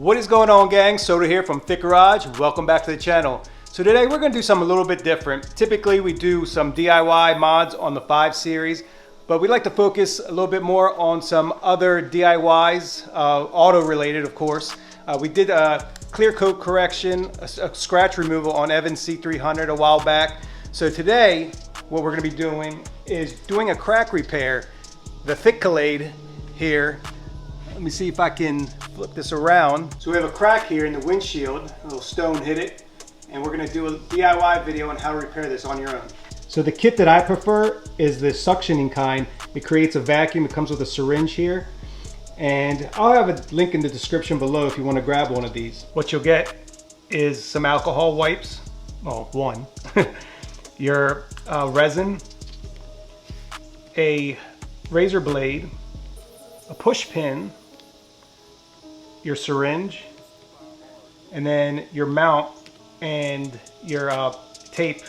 What is going on, gang? Soda here from Thick Garage. Welcome back to the channel. So today we're going to do something a little bit different. Typically we do some DIY mods on the 5 Series, but we'd like to focus a little bit more on some other DIYs, auto related of course. We did a clear coat correction, a scratch removal on Evans C300 a while back. So today what we're going to be doing is doing a crack repair. The Thick Calade here. Let me see if I can flip this around. So we have a crack here in the windshield, a little stone hit it, and we're gonna do a DIY video on how to repair this on your own. So the kit that I prefer is the suctioning kind. It creates a vacuum, it comes with a syringe here, and I'll have a link in the description below if you wanna grab one of these. What you'll get is some alcohol wipes, well, one, your resin, a razor blade, a push pin, your syringe, and then your mount and your tape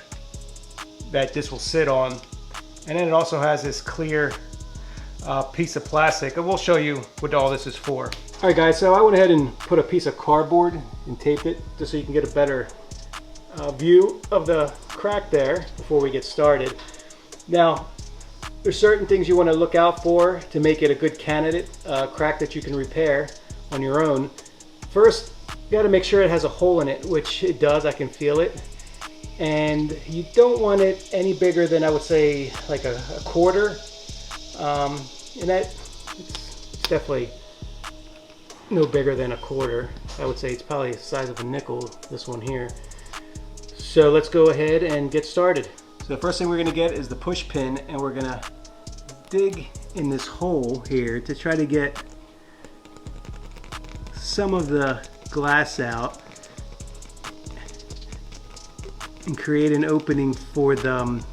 that this will sit on. And then it also has this clear piece of plastic, and we'll show you what all this is for. All right guys, so I went ahead and put a piece of cardboard and taped it just so you can get a better view of the crack there before we get started. Now, there's certain things you want to look out for to make it a good candidate crack that you can repair on your own. First, you got to make sure it has a hole in it, which it does. I can feel it. And you don't want it any bigger than, I would say, like a quarter. And that it's definitely no bigger than a quarter. I would say it's probably the size of a nickel, this one here. So let's go ahead and get started. So the first thing we're going to get is the push pin, and we're going to dig in this hole here to try to get some of the glass out and create an opening for the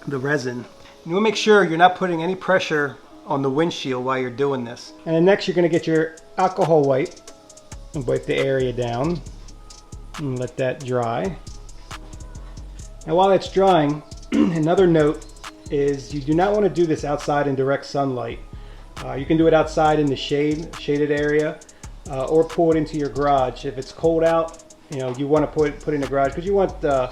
resin. You want to make sure you're not putting any pressure on the windshield while you're doing this. And then next you're going to get your alcohol wipe and wipe the area down and let that dry. Now while it's drying, another note is you do not want to do this outside in direct sunlight. You can do it outside in the shaded area, or pull it into your garage. If it's cold out, you know, you want to put it in the garage because you want a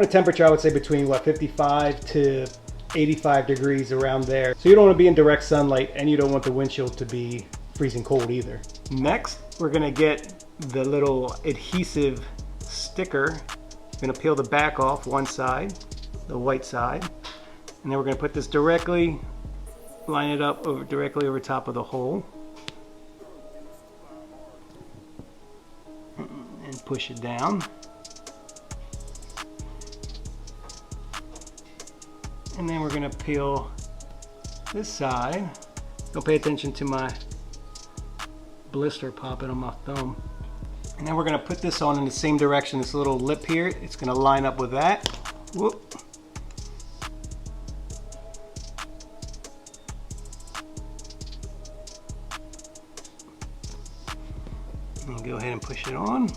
temperature, I would say, between what, 55 to 85 degrees, around there. So you don't want to be in direct sunlight, and you don't want the windshield to be freezing cold either. Next, we're going to get the little adhesive sticker. We're going to peel the back off one side, the white side, and then we're going to put this directly, line it up directly over top of the hole, and push it down. And then we're going to peel this side. Don't pay attention to my blister popping on my thumb. And then we're going to put this on in the same direction, this little lip here. It's going to line up with that. Whoop. And go ahead and push it on.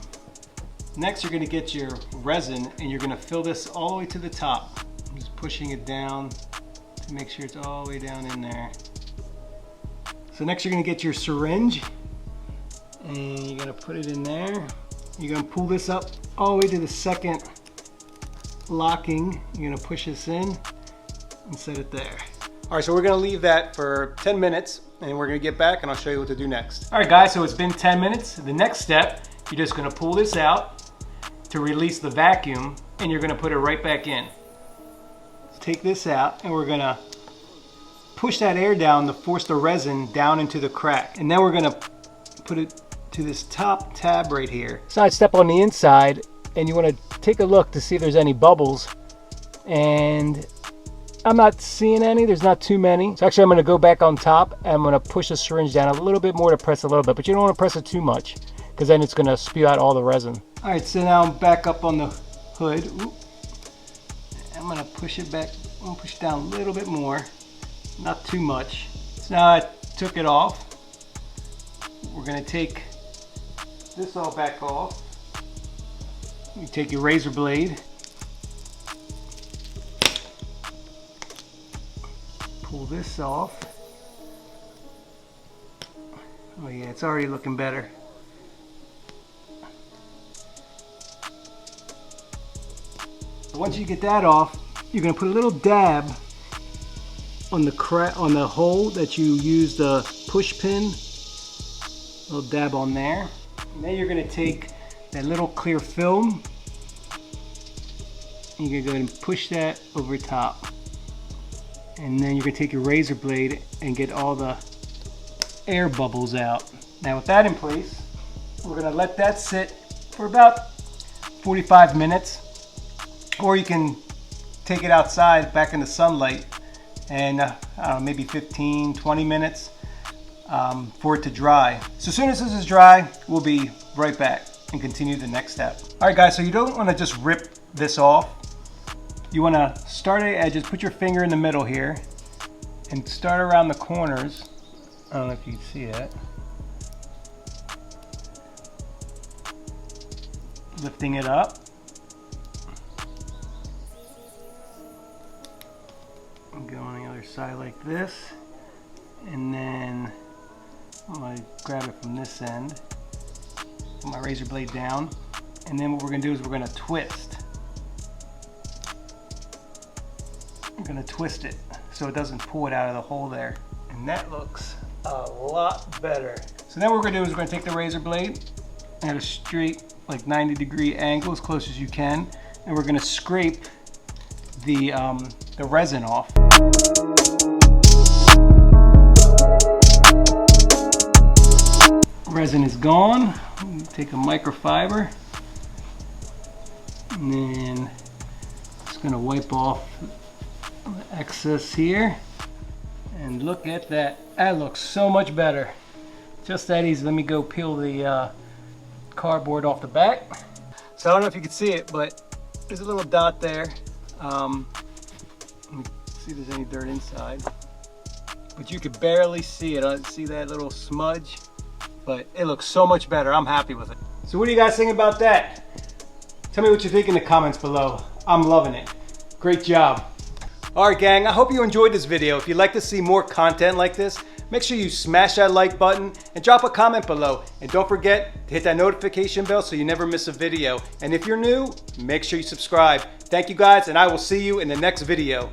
Next, you're going to get your resin, and you're going to fill this all the way to the top. I'm just pushing it down to make sure it's all the way down in there. So next, you're going to get your syringe, and you're going to put it in there. You're going to pull this up all the way to the second locking. You're going to push this in and set it there. All right, so we're going to leave that for 10 minutes, and we're going to get back and I'll show you what to do next. All right guys, so it's been 10 minutes. The next step, you're just going to pull this out to release the vacuum, and you're going to put it right back in. Let's take this out, and we're going to push that air down to force the resin down into the crack. And then we're going to put it to this top tab right here. Side step on the inside, and you want to take a look to see if there's any bubbles. And I'm not seeing any, there's not too many. So actually I'm going to go back on top, and I'm going to push the syringe down a little bit more to press a little bit, but you don't want to press it too much because then it's going to spew out all the resin. All right, so now I'm back up on the hood. Ooh. I'm going to push it back, I'm going to push it down a little bit more, not too much. So now I took it off. We're going to take this all back off. You take your razor blade, pull this off, Oh yeah, it's already looking better. Once you get that off, you're going to put a little dab on the hole that you use the push pin. A little dab on there. And then you're going to take that little clear film. And you're going to go ahead and push that over top. And then you're going to take your razor blade and get all the air bubbles out. Now with that in place, we're going to let that sit for about 45 minutes. Or you can take it outside back in the sunlight and I don't know, maybe 15-20 minutes for it to dry. So as soon as this is dry, we'll be right back and continue the next step. All right guys, so you don't want to just rip this off. You want to start at edges, put your finger in the middle here and start around the corners. I don't know if you can see that. Lifting it up. Go on the other side like this, and then I'm going to grab it from this end, put my razor blade down, and then what we're going to do is we're going to twist. I'm going to twist it so it doesn't pull it out of the hole there, and that looks a lot better. So then what we're going to do is we're going to take the razor blade at a straight, like 90-degree angle as close as you can, and we're going to scrape the resin off. Resin is gone. Take a microfiber and then just going to wipe off the excess here. And look at that. That looks so much better. Just that easy. Let me go peel the cardboard off the back. So I don't know if you can see it, but there's a little dot there. Let me see if there's any dirt inside, but you could barely see it. I see that little smudge, but it looks so much better. I'm happy with it. So what do you guys think about that? Tell me what you think in the comments below. I'm loving it. Great job. All right, gang, I hope you enjoyed this video. If you'd like to see more content like this, make sure you smash that like button and drop a comment below. And don't forget to hit that notification bell so you never miss a video. And if you're new, make sure you subscribe. Thank you guys, and I will see you in the next video.